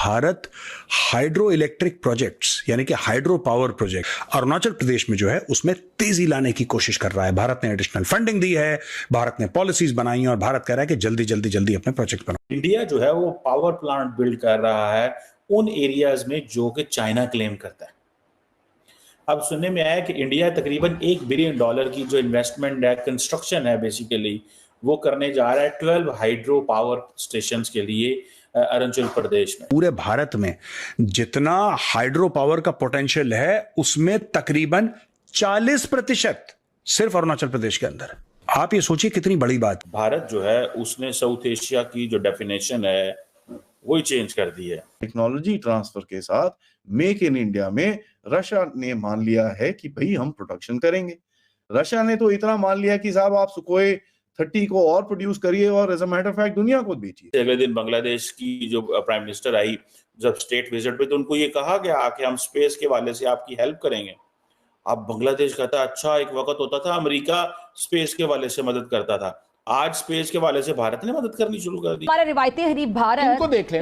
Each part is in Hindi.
भारत हाइड्रो इलेक्ट्रिक प्रोजेक्ट्स यानी कि hydro power project Arunachal Pradesh में जो है उसमें तेजी लाने की कोशिश कर रहा है। भारत ने एडिशनल फंडिंग दी है, भारत ने पॉलिसीज बनाई हैं और भारत कह रहा है कि जल्दी जल्दी जल्दी अपने प्रोजेक्ट बनाओ। इंडिया जो है वो पावर प्लांट बिल्ड कर रहा है उन एरियाज में जो कि चाइना क्लेम करता है। अब सुनने में आया कि इंडिया तकरीबन $1 बिलियन की जो इन्वेस्टमेंट है, कंस्ट्रक्शन है बेसिकली, वो करने जा रहा है 12 हाइड्रो पावर स्टेशंस के लिए अरुणाचल प्रदेश में। पूरे भारत में जितना हाइड्रो पावर का पोटेंशियल है उसमें तकरीबन 40% सिर्फ अरुणाचल प्रदेश के अंदर। आप ये सोचिए कितनी बड़ी बात। भारत जो है उसने साउथ एशिया की जो डेफिनेशन है वही चेंज कर दी है। टेक्नोलॉजी ट्रांसफर के साथ मेक इन इंडिया में रशिया ने मान लिया है कि भाई हम प्रोडक्शन करेंगे। रशिया ने तो इतना मान लिया कि साहब आप सुकोई 30 को और प्रोड्यूस करिए और as a matter of fact दुनिया को बेचिए। अगले दिन बांग्लादेश की जो प्राइम मिनिस्टर आई जब स्टेट विजिट पे, तो उनको ये कहा गया कि हम स्पेस के वाले से आपकी हेल्प करेंगे। अब बांग्लादेश कहता अच्छा, एक वक्त होता था अमेरिका स्पेस के वाले से मदद करता था, आज स्पेस के वाले से भारत ने मदद करनी शुरू कर दी। हमारे रिवायती हरीफ भारत, इनको देख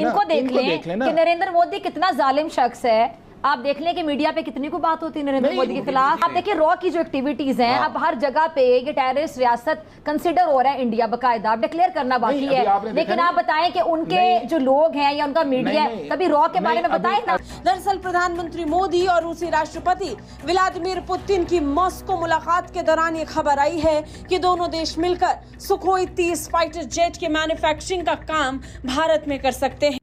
लेना कि नरेंद्र मोदी कितना जालिम शख्स है। आप देख लें कि मीडिया पे कितनी को बात होती है नरेंद्र मोदी के खिलाफ। आप देखिए रॉ की जो एक्टिविटीज हैं, अब हर जगह पे ये टेररिस्ट रियासत कंसिडर हो रहा है इंडिया, बकायदा डिक्लेयर करना बाकी है। लेकिन आप बताएं कि उनके जो लोग हैं या उनका मीडिया है, कभी रॉ के बारे में बताएं ना। दरअसल प्रधानमंत्री मोदी और रूसी राष्ट्रपति व्लादिमीर पुतिन की मॉस्को मुलाकात के दौरान ये खबर आई है कि दोनों देश मिलकर सुखोई 30 फाइटर जेट के मैन्युफैक्चरिंग का काम भारत में कर सकते हैं।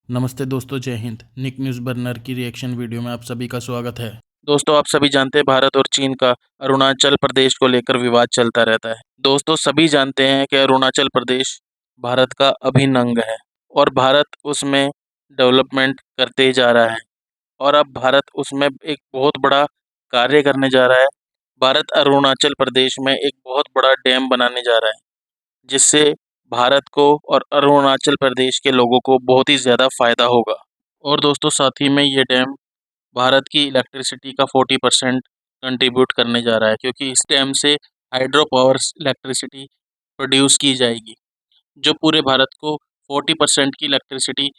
नमस्ते दोस्तों, जय हिंद। निक न्यूज़ बर्नर की रिएक्शन वीडियो में आप सभी का स्वागत है। दोस्तों, आप सभी जानते हैं भारत और चीन का अरुणाचल प्रदेश को लेकर विवाद चलता रहता है। दोस्तों, सभी जानते हैं कि अरुणाचल प्रदेश भारत का अभिन्न अंग है और भारत उसमें डेवलपमेंट करते जा रहा है और अब भारत उसमें एक बहुत बड़ा कार्य करने जा रहा है। भारत अरुणाचल प्रदेश में एक बहुत बड़ा डैम बनाने जा रहा है जिससे भारत को और अरुणाचल प्रदेश के लोगों को बहुत ही ज़्यादा फ़ायदा होगा। और दोस्तों, साथ ही में ये डैम भारत की इलेक्ट्रिसिटी का 40% कंट्रीब्यूट करने जा रहा है, क्योंकि इस डैम से हाइड्रो पावर इलेक्ट्रिसिटी प्रोड्यूस की जाएगी जो पूरे भारत को 40% की इलेक्ट्रिसिटी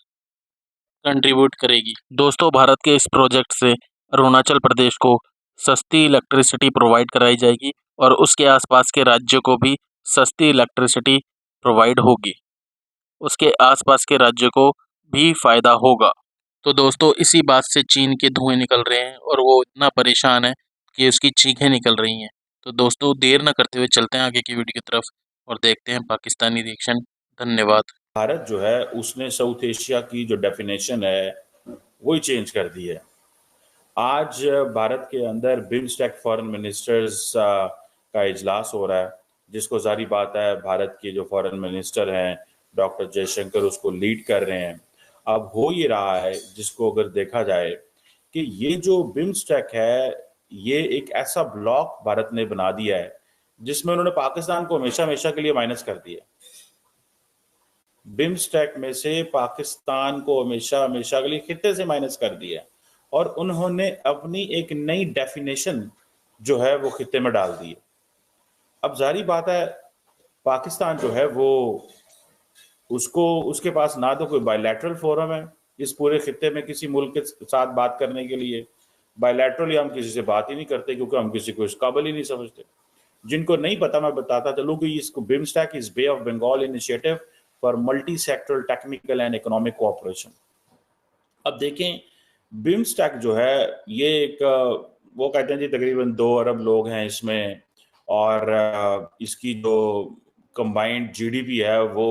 कंट्रीब्यूट करेगी। दोस्तों, भारत के इस प्रोजेक्ट से अरुणाचल प्रदेश को सस्ती इलेक्ट्रिसिटी प्रोवाइड कराई जाएगी और उसके आसपास के राज्यों को भी सस्ती इलेक्ट्रिसिटी प्रोवाइड होगी, उसके आसपास के राज्यों को भी फ़ायदा होगा। तो दोस्तों, इसी बात से चीन के धुएं निकल रहे हैं और वो इतना परेशान है कि उसकी चीखें निकल रही हैं। तो दोस्तों, देर न करते हुए चलते हैं आगे की वीडियो की तरफ और देखते हैं पाकिस्तानी रिएक्शन। धन्यवाद। भारत जो है उसने साउथ एशिया की जो डेफिनेशन है वही चेंज कर दी है। आज भारत के अंदर बिम्स्टेक फॉरेन मिनिस्टर्स का इजलास हो रहा है, जिसको जारी बात है भारत के जो फॉरेन मिनिस्टर हैं डॉक्टर जयशंकर उसको लीड कर रहे हैं। अब हो ये रहा है, जिसको अगर देखा जाए कि ये जो बिम्स्टेक है ये एक ऐसा ब्लॉक भारत ने बना दिया है जिसमें उन्होंने पाकिस्तान को हमेशा हमेशा के लिए माइनस कर दिया। बिम्स्टेक में से पाकिस्तान को हमेशा हमेशा के लिए खित्ते से माइनस कर दिया और उन्होंने अपनी एक नई डेफिनेशन जो है वो खित्ते में डाल दी है। अब जारी बात है पाकिस्तान जो है वो उसके पास ना तो कोई बायलैटरल फोरम है इस पूरे खित्ते में किसी मुल्क के साथ बात करने के लिए। बायलैटरली हम किसी से बात ही नहीं करते क्योंकि हम किसी को इस काबिल ही नहीं समझते। जिनको नहीं पता मैं बताता चलूँ कि इसको BIMSTEC is bay of Bengal initiative for multi sectoral technical and economic cooperation. अब देखें बिम्स्टेक जो है ये एक वो कहते हैं जी तकरीबन 2 अरब लोग हैं इसमें और इसकी जो कंबाइंड जीडीपी है वो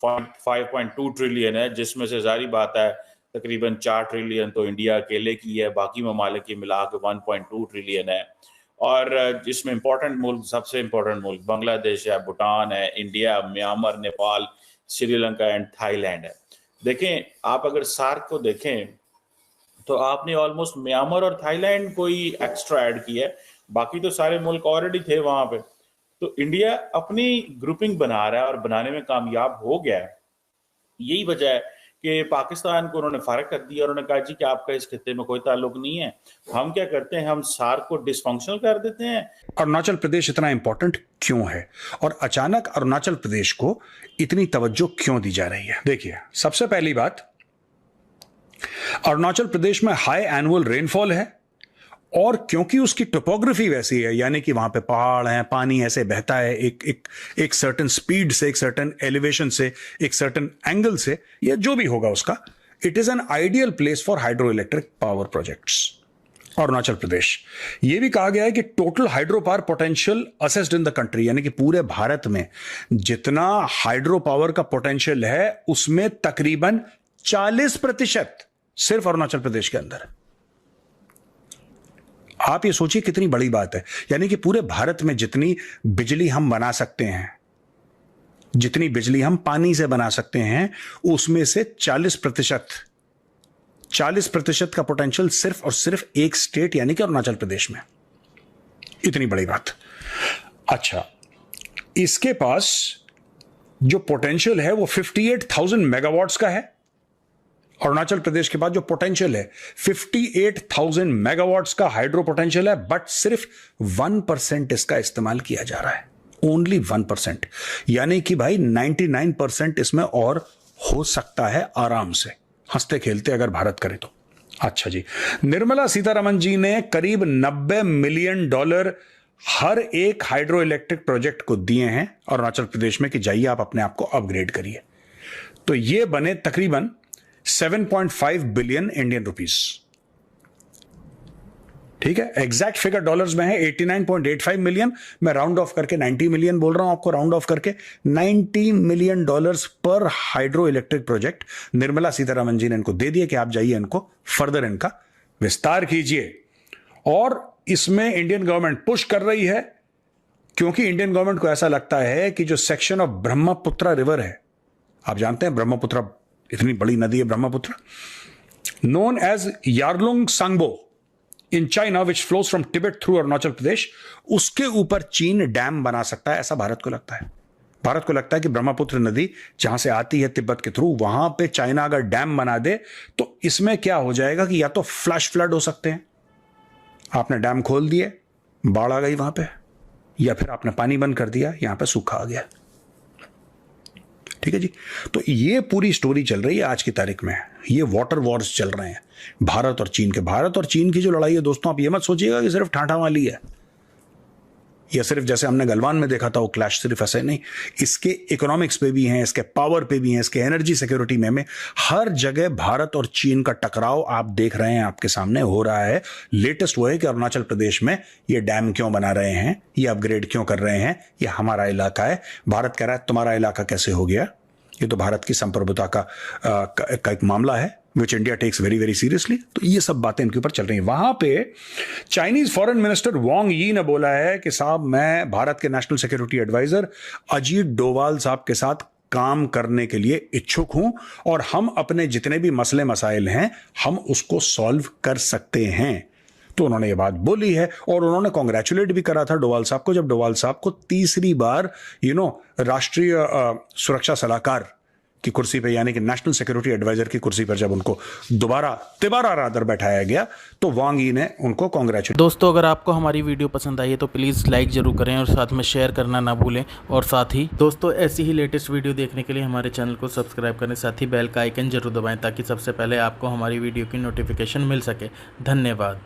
5.2 ट्रिलियन है, जिसमें से जारी बात है तकरीबन 4 ट्रिलियन तो इंडिया अकेले की है, बाकी ममालिक की मिला के 1.2 ट्रिलियन है। और जिसमें इंपॉर्टेंट मुल्क, सबसे इंपॉर्टेंट मुल्क बांग्लादेश है, भूटान है, India, Myanmar, Nepal, Sri Lanka and Thailand है। देखें आप अगर सार्क को देखें तो आपने ऑलमोस्ट म्यांमार और थाईलैंड को ही एक्स्ट्रा ऐड किया है, बाकी तो सारे मुल्क ऑलरेडी थे वहां पे। तो इंडिया अपनी ग्रुपिंग बना रहा है और बनाने में कामयाब हो गया है। यही वजह है कि पाकिस्तान को उन्होंने फारग कर दिया और उन्होंने कहा जी कि आपका इस खित्ते में कोई ताल्लुक नहीं है। हम क्या करते हैं, हम सार्क को डिसफंक्शनल कर देते हैं। अरुणाचल प्रदेश इतना इंपॉर्टेंट क्यों है और अचानक अरुणाचल प्रदेश को इतनी तवज्जो क्यों दी जा रही है? देखिए, सबसे पहली बात, अरुणाचल प्रदेश में हाई एनुअल रेनफॉल है और क्योंकि उसकी टोपोग्राफी वैसी है, यानी कि वहां पे पहाड़ हैं, पानी ऐसे बहता है एक सर्टेन स्पीड से, एक सर्टेन एलिवेशन से, एक सर्टेन एंगल से, या जो भी होगा उसका, it is an ideal place for hydro electric power projects. Arunachal Pradesh, यह भी कहा गया है कि total hydro power potential assessed in the country, यानी कि पूरे भारत में जितना हाइड्रो पावर का पोटेंशियल है उसमें तकरीबन 40% सिर्फ अरुणाचल प्रदेश के अंदर है। आप ये सोचिए कितनी बड़ी बात है, यानी कि पूरे भारत में जितनी बिजली हम बना सकते हैं, जितनी बिजली हम पानी से बना सकते हैं, उसमें से 40% का पोटेंशियल सिर्फ और सिर्फ एक स्टेट यानी कि अरुणाचल प्रदेश में। इतनी बड़ी बात। अच्छा, इसके पास जो पोटेंशियल है वो 58,000 मेगावाट्स का है। अरुणाचल प्रदेश के पास जो पोटेंशियल है 58,000 मेगावाट्स का हाइड्रो पोटेंशियल है, बट सिर्फ 1% इसका इस्तेमाल किया जा रहा है। ओनली 1%, यानी कि भाई 99% इसमें और हो सकता है आराम से, हंसते खेलते अगर भारत करे तो। अच्छा जी, निर्मला सीतारमण जी ने करीब $90 मिलियन हर एक हाइड्रो इलेक्ट्रिक प्रोजेक्ट को दिए हैं अरुणाचल प्रदेश में कि जाइए आप अपने आप को अपग्रेड करिए। तो ये बने तकरीबन 7.5 बिलियन इंडियन रुपीस। ठीक है, एग्जैक्ट फिगर डॉलर्स में है 89.85 मिलियन। मैं राउंड ऑफ करके 90 मिलियन बोल रहा हूं आपको, राउंड ऑफ करके $90 मिलियन पर hydroelectric project Nirmala Sitharaman ji ने इनको दे दिए कि आप जाइए इनको फर्दर इनका विस्तार कीजिए। और इसमें इंडियन गवर्नमेंट पुश कर रही है क्योंकि इंडियन गवर्नमेंट को ऐसा लगता है कि जो सेक्शन ऑफ ब्रह्मपुत्र रिवर है, आप जानते हैं ब्रह्मपुत्र इतनी बड़ी नदी है Brahmaputra, known as Yarlung Tsangpo in China which flows from Tibet through Arunachal Pradesh, उसके ऊपर चीन डैम बना सकता है, ऐसा भारत को लगता है। भारत को लगता है कि ब्रह्मपुत्र नदी जहां से आती है तिब्बत के थ्रू, वहां पे चाइना अगर डैम बना दे तो इसमें क्या हो जाएगा कि या तो फ्लैश फ्लड हो सकते हैं, आपने डैम खोल दिए, बाढ़ आ गई वहां पे, या फिर आपने पानी बंद कर दिया, यहां पे सूखा आ गया। ठीक है जी, तो ये पूरी स्टोरी चल रही है आज की तारीख में। ये वाटर वॉर्स चल रहे हैं भारत और चीन के। भारत और चीन की जो लड़ाई है दोस्तों, आप ये मत सोचिएगा कि सिर्फ ठाठा वाली है, या सिर्फ जैसे हमने गलवान में देखा था वो क्लैश, सिर्फ ऐसे नहीं, इसके इकोनॉमिक्स पे भी हैं, इसके पावर पे भी हैं, इसके एनर्जी सिक्योरिटी में हर जगह भारत और चीन का टकराव आप देख रहे हैं, आपके सामने हो रहा है। लेटेस्ट वो है कि अरुणाचल प्रदेश में ये डैम क्यों बना रहे हैं, ये अपग्रेड क्यों कर रहे हैं, ये हमारा इलाका है। भारत कह रहा है तुम्हारा इलाका कैसे हो गया, ये तो भारत की संप्रभुता का एक मामला है which India takes very very seriously. तो ये सब बातें इनके ऊपर चल रही हैं। वहां पे चाइनीज फॉरेन मिनिस्टर वांग यी ने बोला है कि साहब मैं भारत के national security adviser Ajit Doval साहब के साथ काम करने के लिए इच्छुक हूं और हम अपने जितने भी मसले मसाइल हैं हम उसको सॉल्व कर सकते हैं। तो उन्होंने ये बात बोली है और उन्होंने कांग्रेचुलेट भी करा था डोवाल साहब को, जब डोवाल साहब को तीसरी बार राष्ट्रीय सुरक्षा सलाहकार की कुर्सी पे, यानी कि नेशनल सिक्योरिटी एडवाइजर की कुर्सी पर जब उनको तिबारा रादर बैठाया गया तो वांग यी ने उनको कांग्रेचुलेट। दोस्तों, अगर आपको हमारी वीडियो पसंद आई है तो प्लीज़ लाइक जरूर करें और साथ में शेयर करना ना भूलें। और साथ ही दोस्तों, ऐसी ही लेटेस्ट वीडियो देखने के लिए हमारे चैनल को सब्सक्राइब करें, साथ ही बेल का आइकन जरूर दबाएं ताकि सबसे पहले आपको हमारी वीडियो की नोटिफिकेशन मिल सके। धन्यवाद।